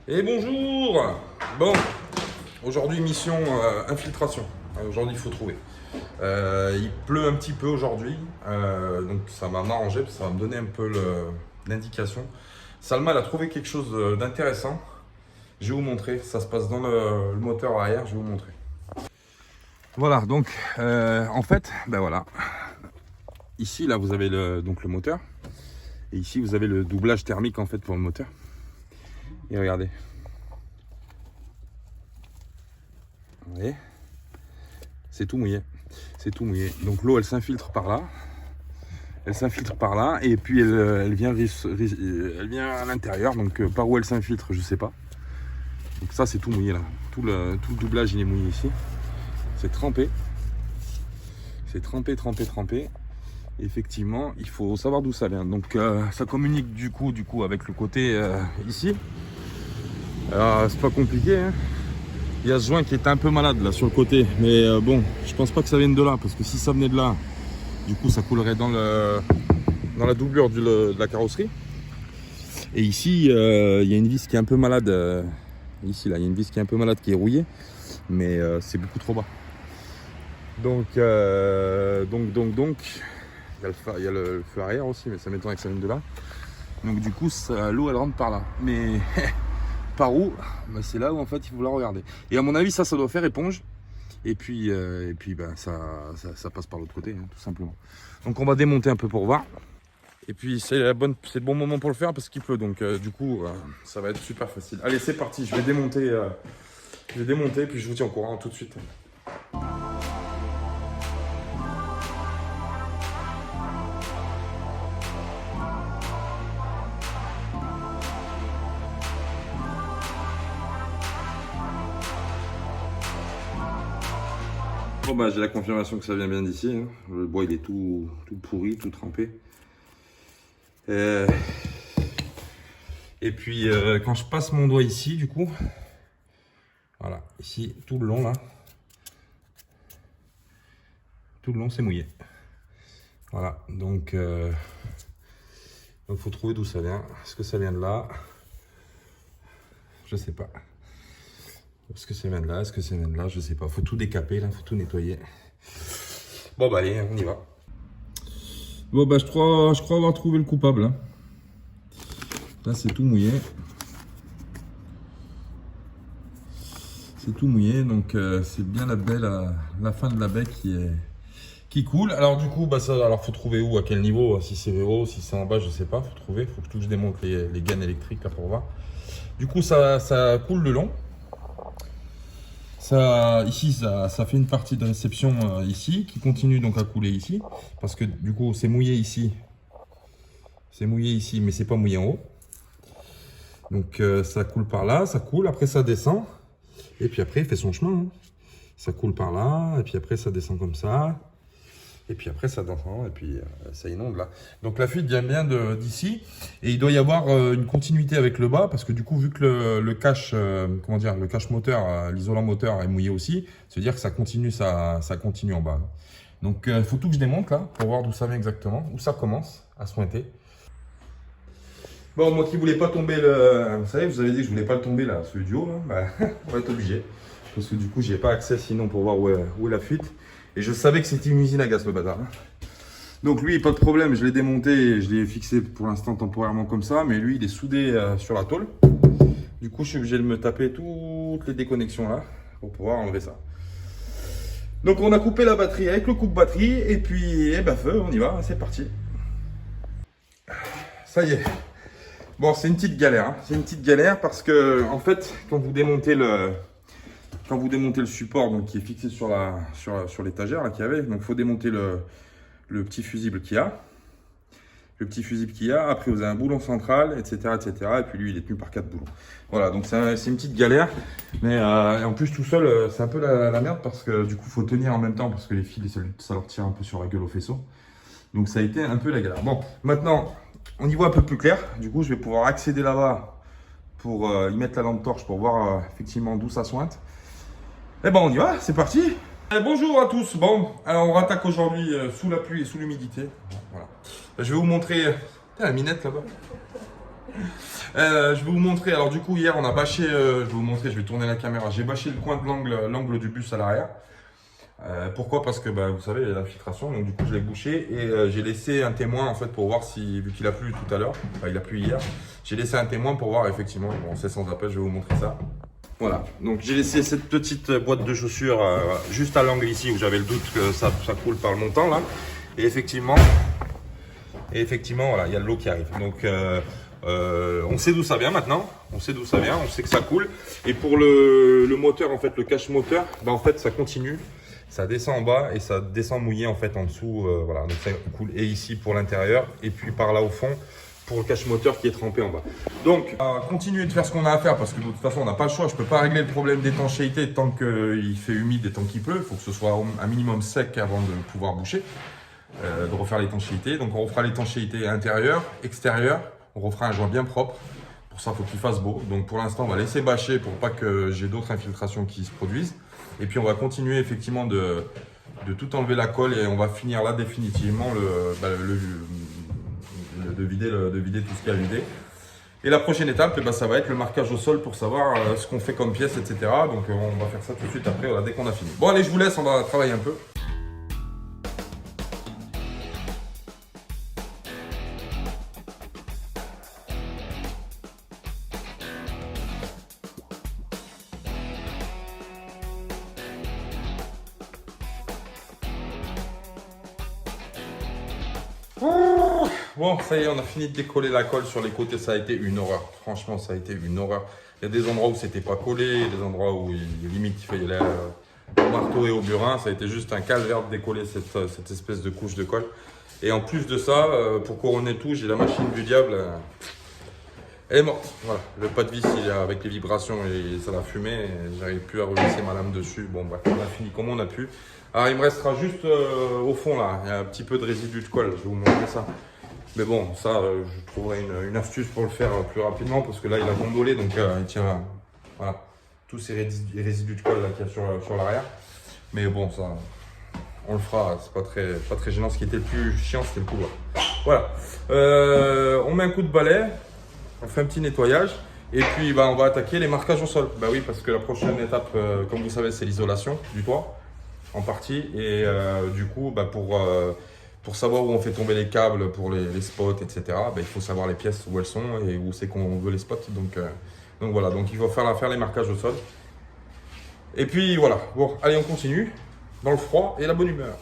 Et bonjour. Bon, aujourd'hui mission infiltration. Aujourd'hui il faut trouver. Il pleut un petit peu aujourd'hui, donc ça m'a arrangé parce que ça va me donner un peu l'indication. Salma elle a trouvé quelque chose d'intéressant. Je vais vous montrer, ça se passe dans le moteur arrière, je vais vous montrer. Voilà, donc en fait, ben voilà. Ici là vous avez donc le moteur. Et ici vous avez le doublage thermique en fait pour le moteur. Et regardez. Vous voyez, c'est tout mouillé. C'est tout mouillé. Donc l'eau elle s'infiltre par là. Elle s'infiltre par là et puis elle vient à l'intérieur. Donc par où elle s'infiltre, je sais pas. Donc ça c'est tout mouillé là. Tout le doublage il est mouillé ici. C'est trempé. C'est trempé. Et effectivement, il faut savoir d'où ça vient. Donc ça communique du coup avec le côté ici. Alors c'est pas compliqué, hein. Il y a ce joint qui est un peu malade là sur le côté, mais bon, je pense pas que ça vienne de là, parce que si ça venait de là, du coup ça coulerait dans la doublure de la carrosserie. Et ici, il y a une vis qui est un peu malade. Ici là, il y a une vis qui est un peu malade, qui est rouillée, mais c'est beaucoup trop bas. Donc, il y a le feu arrière aussi, mais ça m'étonnerait que ça vienne de là. Donc du coup, l'eau elle rentre par là, mais par où? Bah, c'est là où en fait il faut la regarder. Et à mon avis ça doit faire éponge. Et puis ben, ça passe par l'autre côté, hein, tout simplement. Donc on va démonter un peu pour voir. Et puis c'est le bon moment pour le faire parce qu'il pleut. Donc du coup ça va être super facile. Allez c'est parti, je vais démonter puis je vous tiens au courant tout de suite. Bon bah j'ai la confirmation que ça vient bien d'ici, hein. Le bois il est tout pourri, tout trempé. Et puis quand je passe mon doigt ici du coup, voilà, ici tout le long là, tout le long c'est mouillé. Voilà, donc faut trouver d'où ça vient. Est-ce que ça vient de là? Je sais pas. Est-ce que ça vient de là? Est-ce que ça vient de là? Je sais pas. Faut tout décaper là, faut tout nettoyer. Bon bah allez, on y va. Bon bah je crois avoir trouvé le coupable. Hein. Là c'est tout mouillé. C'est tout mouillé, donc c'est bien la baie, la fin de la baie qui coule. Alors du coup, bah alors faut trouver où, à quel niveau, si c'est haut, si c'est en bas, je sais pas, faut trouver. Faut que je démonte les gaines électriques là pour voir. Du coup ça coule le long. Ici, ça fait une partie de réception ici, qui continue donc à couler ici, parce que du coup, c'est mouillé ici, mais c'est pas mouillé en haut. Donc ça coule par là, ça coule, après ça descend, et puis après il fait son chemin. Hein. Ça coule par là, et puis après ça descend comme ça, et puis après ça descend, et puis ça inonde là. Donc la fuite vient bien d'ici, et il doit y avoir une continuité avec le bas, parce que du coup vu que le cache, le cache moteur, l'isolant moteur est mouillé aussi, c'est-à-dire que ça continue en bas. Donc il faut tout que je démonte là, pour voir d'où ça vient exactement, où ça commence à se pointer. Bon, moi qui voulais pas tomber vous savez, vous avez dit que je voulais pas le tomber là, celui du haut, là, bah, on va être obligé. Parce que du coup, j'ai pas accès sinon pour voir où est la fuite. Et je savais que c'était une usine à gaz, le bâtard. Donc lui, pas de problème, je l'ai démonté et je l'ai fixé pour l'instant temporairement comme ça. Mais lui, il est soudé sur la tôle. Du coup, je suis obligé de me taper toutes les déconnexions là pour pouvoir enlever ça. Donc on a coupé la batterie avec le coupe-batterie. Et puis, eh ben feu, on y va, c'est parti. Ça y est. Bon, c'est une petite galère. Hein. C'est une petite galère parce que, en fait, quand vous démontez le support donc, qui est fixé sur l'étagère qu'il y avait, donc il faut démonter le petit fusible qu'il y a. Après, vous avez un boulon central, etc., etc. Et puis lui, il est tenu par 4 boulons. Voilà, donc c'est une petite galère. Mais en plus, tout seul, c'est un peu la merde parce que du coup, il faut tenir en même temps parce que les fils, ça leur tire un peu sur la gueule au faisceau. Donc ça a été un peu la galère. Bon, maintenant, on y voit un peu plus clair. Du coup, je vais pouvoir accéder là-bas pour y mettre la lampe torche pour voir effectivement d'où ça sointe. Et ben, on y va, c'est parti. Bonjour à tous. Bon, alors on rattaque aujourd'hui sous la pluie et sous l'humidité. Voilà. Je vais vous montrer la minette là-bas. Je vais vous montrer. Alors du coup, hier, on a bâché, je vais vous montrer, je vais tourner la caméra. J'ai bâché le coin de l'angle du bus à l'arrière. Pourquoi? Parce que vous savez, il y a l'infiltration, donc du coup je l'ai bouché et j'ai laissé un témoin en fait pour voir si, vu qu'il a plu tout à l'heure, enfin il a plu hier, j'ai laissé un témoin pour voir effectivement, bon c'est sans appel, je vais vous montrer ça. Voilà, donc j'ai laissé cette petite boîte de chaussures juste à l'angle ici où j'avais le doute que ça coule par le montant là. Et effectivement voilà, il y a de l'eau qui arrive. Donc on sait d'où ça vient maintenant, on sait d'où ça vient, on sait que ça coule. Et pour le moteur, en fait, le cache moteur, en fait ça continue. Ça descend en bas et ça descend mouillé en fait en dessous, voilà, donc ça coule et ici pour l'intérieur et puis par là au fond pour le cache moteur qui est trempé en bas. Donc, continuer de faire ce qu'on a à faire parce que de toute façon on n'a pas le choix. Je peux pas régler le problème d'étanchéité tant qu'il fait humide et tant qu'il pleut. Il faut que ce soit un minimum sec avant de pouvoir boucher, de refaire l'étanchéité. Donc on refera l'étanchéité intérieure, extérieure. On refera un joint bien propre. Pour ça, il faut qu'il fasse beau. Donc pour l'instant, on va laisser bâcher pour pas que j'ai d'autres infiltrations qui se produisent. Et puis on va continuer effectivement de tout enlever la colle et on va finir là définitivement de vider tout ce qu'il y a à vider. Et la prochaine étape, ça va être le marquage au sol pour savoir ce qu'on fait comme pièce, etc. Donc on va faire ça tout de suite après, dès qu'on a fini. Bon allez, je vous laisse, on va travailler un peu. Bon, ça y est, on a fini de décoller la colle sur les côtés. Ça a été une horreur. Franchement, ça a été une horreur. Il y a des endroits où c'était pas collé, il y a des endroits où limite il fallait au marteau et au burin. Ça a été juste un calvaire de décoller cette espèce de couche de colle. Et en plus de ça, pour couronner tout, j'ai la machine du diable. Elle est morte. Voilà, le pas de vis, avec les vibrations et ça l'a fumé. J'arrive plus à revisser ma lame dessus. Bon, bref, on a fini comme on a pu. Alors, il me restera juste au fond là, il y a un petit peu de résidu de colle. Je vais vous montrer ça. Mais bon, ça, je trouverai une astuce pour le faire plus rapidement parce que là, il a gondolé, donc il tient voilà, tous ces résidus de colle qu'il y a sur l'arrière. Mais bon, ça, on le fera, c'est pas très gênant. Ce qui était le plus chiant, c'était le couloir. Voilà, on met un coup de balai, on fait un petit nettoyage et puis on va attaquer les marquages au sol. Oui, parce que la prochaine étape, comme vous savez, c'est l'isolation du toit en partie. Et du coup, pour savoir où on fait tomber les câbles pour les spots, etc., il faut savoir les pièces où elles sont et où c'est qu'on veut les spots. Donc voilà, donc il faut faire les marquages au sol. Et puis voilà, bon, allez, on continue dans le froid et la bonne humeur.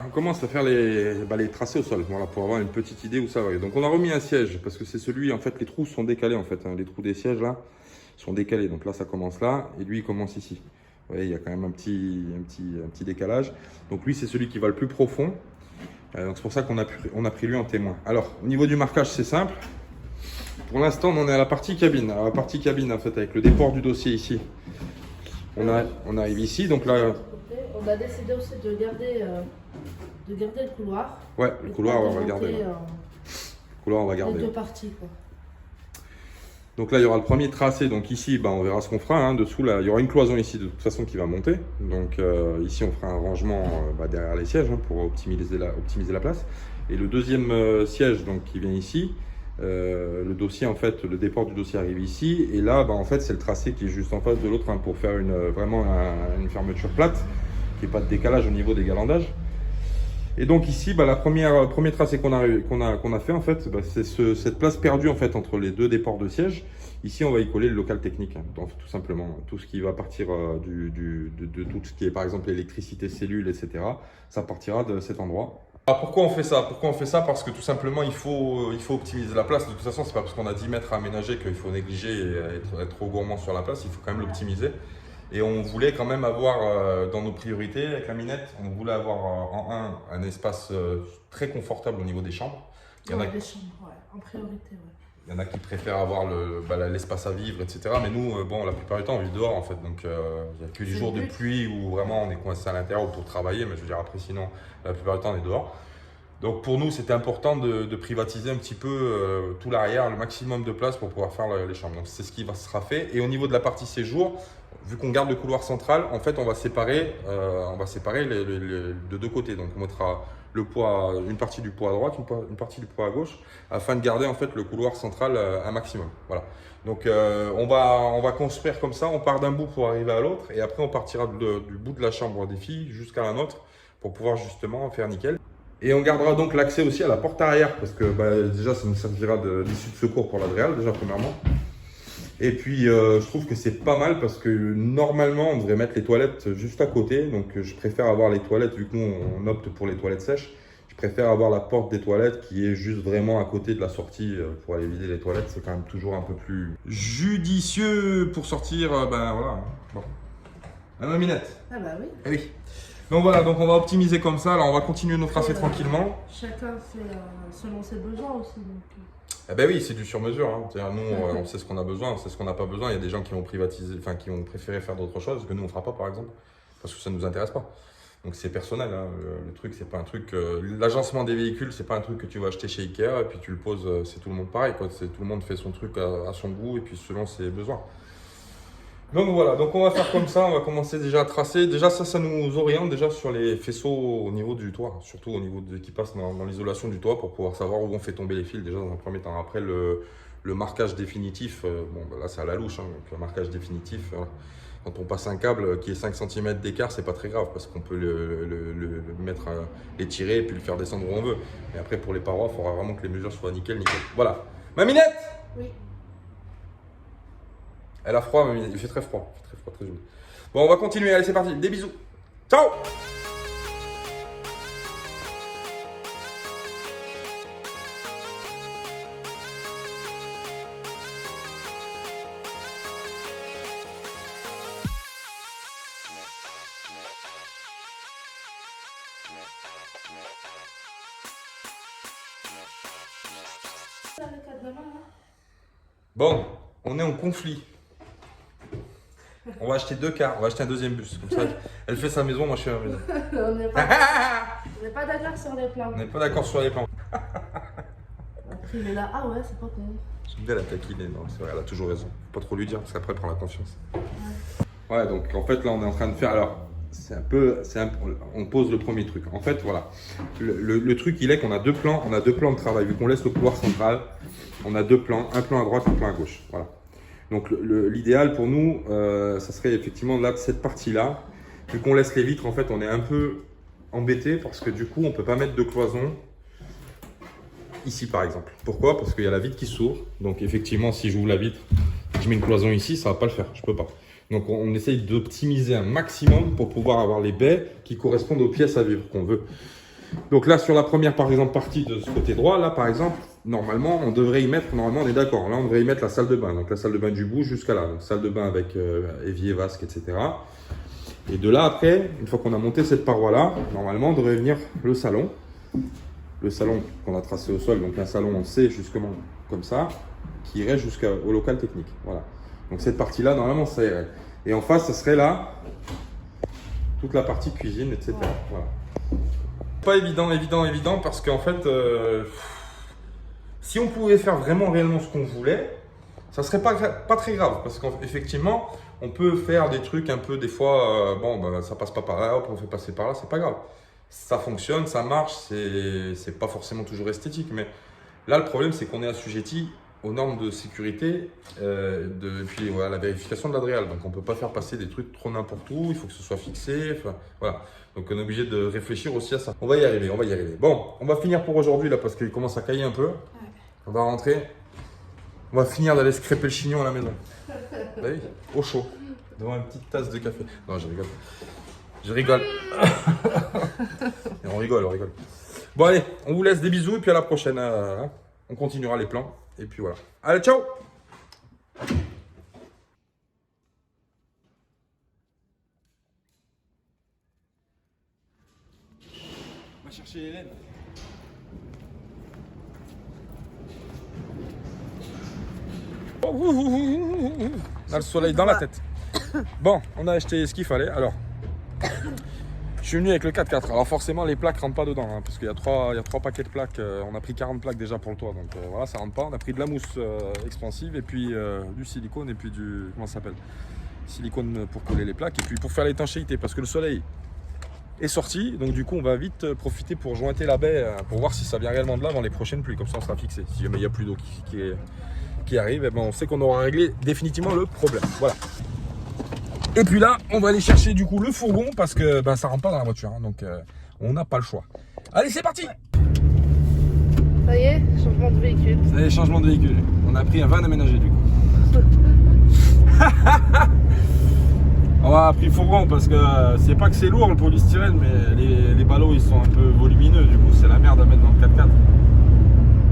On commence à faire les tracés au sol, voilà, pour avoir une petite idée où ça va. Donc on a remis un siège parce que c'est celui, en fait, les trous sont décalés en fait, les trous des sièges là sont décalés. Donc là ça commence là et lui il commence ici. Vous voyez, il y a quand même un petit décalage. Donc lui c'est celui qui va le plus profond. Donc c'est pour ça qu'on a pris lui en témoin. Alors au niveau du marquage c'est simple. Pour l'instant on en est à la partie cabine. Alors la partie cabine en fait avec le déport du dossier ici. On arrive ici, donc là. On a décidé aussi de garder le couloir. Ouais, le couloir, on va le garder. Le couloir, on va garder. Les deux parties, quoi. Donc là, il y aura le premier tracé. Donc ici, on verra ce qu'on fera. Dessous, là, il y aura une cloison ici de toute façon qui va monter. Donc ici, on fera un rangement derrière les sièges pour optimiser la place. Et le deuxième siège, donc qui vient ici, le dossier, en fait, le déport du dossier arrive ici. Et là, en fait, c'est le tracé qui est juste en face de l'autre pour faire vraiment une fermeture plate, qui n'y ait pas de décalage au niveau des galandages. Et donc ici, premier tracé qu'on a fait en fait, c'est cette place perdue en fait entre les deux déports de siège. Ici, on va y coller le local technique, donc tout simplement tout ce qui va partir de tout ce qui est par exemple électricité, cellules, etc. Ça partira de cet endroit. Alors pourquoi on fait ça? Parce que tout simplement il faut optimiser la place. De toute façon, c'est pas parce qu'on a 10 mètres à aménager qu'il faut négliger et être trop gourmand sur la place. Il faut quand même l'optimiser. Et on voulait quand même avoir dans nos priorités avec la minette, on voulait avoir un espace très confortable au niveau des chambres. Il y en a des chambres, ouais, en priorité. Ouais. Il y en a qui préfèrent avoir l'espace à vivre, etc. Mais nous, la plupart du temps, on vit dehors en fait. Donc il n'y a que les jours de pluie où vraiment on est coincé à l'intérieur pour travailler. Mais je veux dire, après, sinon, la plupart du temps, on est dehors. Donc pour nous, c'était important de privatiser un petit peu tout l'arrière, le maximum de place pour pouvoir faire les chambres. Donc c'est ce qui sera fait. Et au niveau de la partie séjour, vu qu'on garde le couloir central, en fait, on va séparer de deux côtés. Donc on mettra une partie du poids à droite, une partie du poids à gauche, afin de garder en fait le couloir central un maximum. Voilà. Donc on va construire comme ça. On part d'un bout pour arriver à l'autre, et après on partira du bout de la chambre des filles jusqu'à la nôtre pour pouvoir justement faire nickel. Et on gardera donc l'accès aussi à la porte arrière, parce que déjà ça nous servira d'issue de secours pour l'Adréal, déjà premièrement. Et puis je trouve que c'est pas mal parce que normalement on devrait mettre les toilettes juste à côté. Donc je préfère avoir les toilettes, vu que nous on opte pour les toilettes sèches. Je préfère avoir la porte des toilettes qui est juste vraiment à côté de la sortie pour aller vider les toilettes. C'est quand même toujours un peu plus judicieux pour sortir. Voilà. Bon. Madame Minette. Ah bah oui. Eh oui. Donc voilà, donc on va optimiser comme ça. Alors on va continuer nos tracés tranquillement. Chacun fait selon ses besoins aussi. Donc. Eh ben oui, c'est du sur-mesure. Hein. Nous, on sait ce qu'on a besoin, on sait ce qu'on n'a pas besoin. Il y a des gens qui vont privatiser, enfin qui vont préférer faire d'autres choses que nous on fera pas, par exemple, parce que ça ne nous intéresse pas. Donc c'est personnel. Hein. Le truc, c'est pas un truc. L'agencement des véhicules, c'est pas un truc que tu vas acheter chez Ikea et puis tu le poses. C'est tout le monde pareil. Quoi. Tout le monde fait son truc à son goût et puis selon ses besoins. Donc voilà, donc on va faire comme ça, on va commencer déjà à tracer. Déjà ça nous oriente déjà sur les faisceaux au niveau du toit, surtout au niveau qui passe dans l'isolation du toit pour pouvoir savoir où on fait tomber les fils déjà dans un premier temps. Après le marquage définitif, là c'est à la louche, hein, donc le marquage définitif, quand on passe un câble qui est 5 cm d'écart, c'est pas très grave parce qu'on peut le mettre, l'étirer et puis le faire descendre où on veut. Mais après pour les parois, il faudra vraiment que les mesures soient nickel. Voilà. Ma Minette. Oui. Elle a froid, mais il fait très froid. Très joli. Bon, on va continuer. Allez, c'est parti. Des bisous. Ciao! Bon, on est en conflit. On va acheter 2 cars, on va acheter un deuxième bus. Comme ça, elle fait sa maison, moi je fais ma maison. On n'est pas d'accord sur les plans. On n'est pas d'accord sur les plans. Après, il est là. Ah ouais, c'est pas con. J'aime bien la taquiner, non, c'est vrai, elle a toujours raison. Faut pas trop lui dire parce qu'après elle prend la confiance. Ouais, donc en fait là on est en train de faire. Alors, on pose le premier truc. En fait, voilà. Le truc il est qu'on a deux plans, de travail. Vu qu'on laisse le couloir central, on a 2 plans, un plan à droite, un plan à gauche. Voilà. Donc l'idéal pour nous, ça serait effectivement là de cette partie-là. Vu qu'on laisse les vitres, en fait, on est un peu embêté parce que du coup, on ne peut pas mettre de cloison ici, par exemple. Pourquoi? Parce qu'il y a la vitre qui s'ouvre. Donc effectivement, si j'ouvre la vitre, je mets une cloison ici, ça ne va pas le faire. Je ne peux pas. Donc on essaye d'optimiser un maximum pour pouvoir avoir les baies qui correspondent aux pièces à vivre qu'on veut. Donc là, sur la première, par exemple, partie de ce côté droit, là, par exemple, normalement, on devrait y mettre, normalement, on est d'accord, là, on devrait y mettre la salle de bain. Donc la salle de bain du bout jusqu'à là. Donc salle de bain avec évier, vasque, etc. Et de là, après, une fois qu'on a monté cette paroi-là, normalement, on devrait venir le salon. Le salon qu'on a tracé au sol, donc un salon, on sait, justement, comme ça, qui irait jusqu'au local technique. Voilà. Donc cette partie-là, normalement, ça irait. Et en face, ça serait là, toute la partie cuisine, etc. Voilà. Pas évident, parce qu'en fait, si on pouvait faire vraiment réellement ce qu'on voulait, ça serait pas très grave, parce qu'effectivement, on peut faire des trucs un peu, des fois, ça passe pas par là, hop, on fait passer par là, c'est pas grave. Ça fonctionne, ça marche, c'est pas forcément toujours esthétique, mais là, le problème, c'est qu'on est assujetti aux normes de sécurité, puis voilà, la vérification de l'Adréal. Donc on ne peut pas faire passer des trucs trop n'importe où, il faut que ce soit fixé. Voilà. Donc on est obligé de réfléchir aussi à ça. On va y arriver. Bon, on va finir pour aujourd'hui là parce qu'il commence à cailler un peu. Ouais. On va rentrer. On va finir d'aller se crêper le chignon à la maison. Bah oui, au chaud, devant une petite tasse de café. Non, je rigole. Je rigole. Et on rigole. Bon allez, on vous laisse des bisous et puis à la prochaine. On continuera les plans. Et puis voilà. Allez, ciao! On va chercher Hélène. On a le soleil dans la tête. Bon, on a acheté ce qu'il fallait. Alors, je suis venu avec le 4x4. Alors forcément les plaques rentrent pas dedans, hein, parce qu'il y a 3 paquets de plaques. On a pris 40 plaques déjà pour le toit, donc voilà, ça rentre pas. On a pris de la mousse expansive et puis du silicone et puis du, comment ça s'appelle, silicone pour coller les plaques et puis pour faire l'étanchéité, parce que le soleil est sorti, donc du coup on va vite profiter pour jointer la baie pour voir si ça vient réellement de là avant les prochaines pluies, comme ça on sera fixé. Si jamais il n'y a plus d'eau qui arrive, eh ben on sait qu'on aura réglé définitivement le problème. Voilà. Et puis là, on va aller chercher du coup le fourgon parce que ben, ça rentre pas dans la voiture, hein, donc on n'a pas le choix. Allez, c'est parti! Ça y est, changement de véhicule. Ça y est, changement de véhicule. On a pris un van aménagé du coup. On a pris fourgon parce que c'est pas que c'est lourd le polystyrène, mais les ballots ils sont un peu volumineux, du coup c'est la merde à mettre dans le 4x4.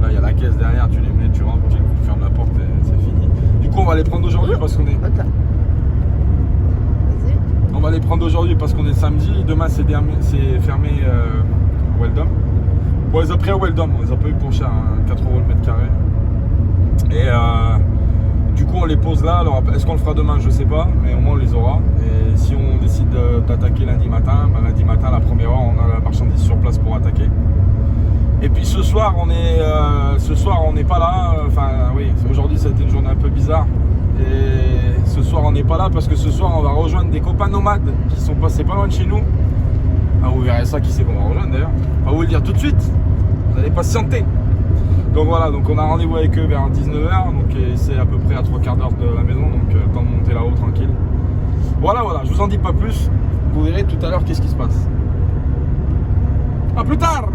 Là il y a la caisse derrière, tu les mets, tu rentres, tu fermes la porte et c'est fini. Du coup on va les prendre aujourd'hui parce qu'on est... Attends. Vas-y. On va les prendre aujourd'hui parce qu'on est samedi. Demain c'est fermé Weldom. Bon, on les a pris à Weldom, on les a pas eu pour cher, hein, 4 € le mètre carré. Et du coup on les pose là. Alors est-ce qu'on le fera demain, je sais pas, mais au moins on les aura. Et si on décide d'attaquer lundi matin, ben, lundi matin à la première heure on a la marchandise sur place pour attaquer. Et puis ce soir on n'est pas là. Enfin oui, aujourd'hui ça a été une journée un peu bizarre. Et ce soir on n'est pas là parce que ce soir on va rejoindre des copains nomades qui sont passés pas loin de chez nous. Ah, vous verrez ça, qui c'est qu'on va rejoindre d'ailleurs. On va vous le dire tout de suite. Vous allez patienter. Donc voilà, donc on a rendez-vous avec eux vers 19h. Donc c'est à peu près à 3/4 d'heure de la maison. Donc temps de monter là-haut tranquille. Voilà, je vous en dis pas plus. Vous verrez tout à l'heure qu'est-ce qui se passe. A plus tard!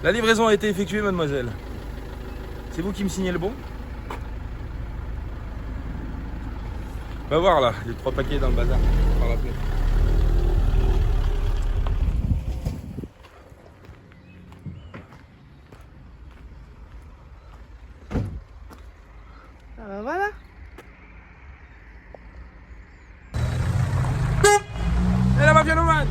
La livraison a été effectuée, mademoiselle. C'est vous qui me signez le bon? Va voir là, les 3 paquets dans le bazar, par la fenêtre. Ah ben voilà. Et la mafia nomade!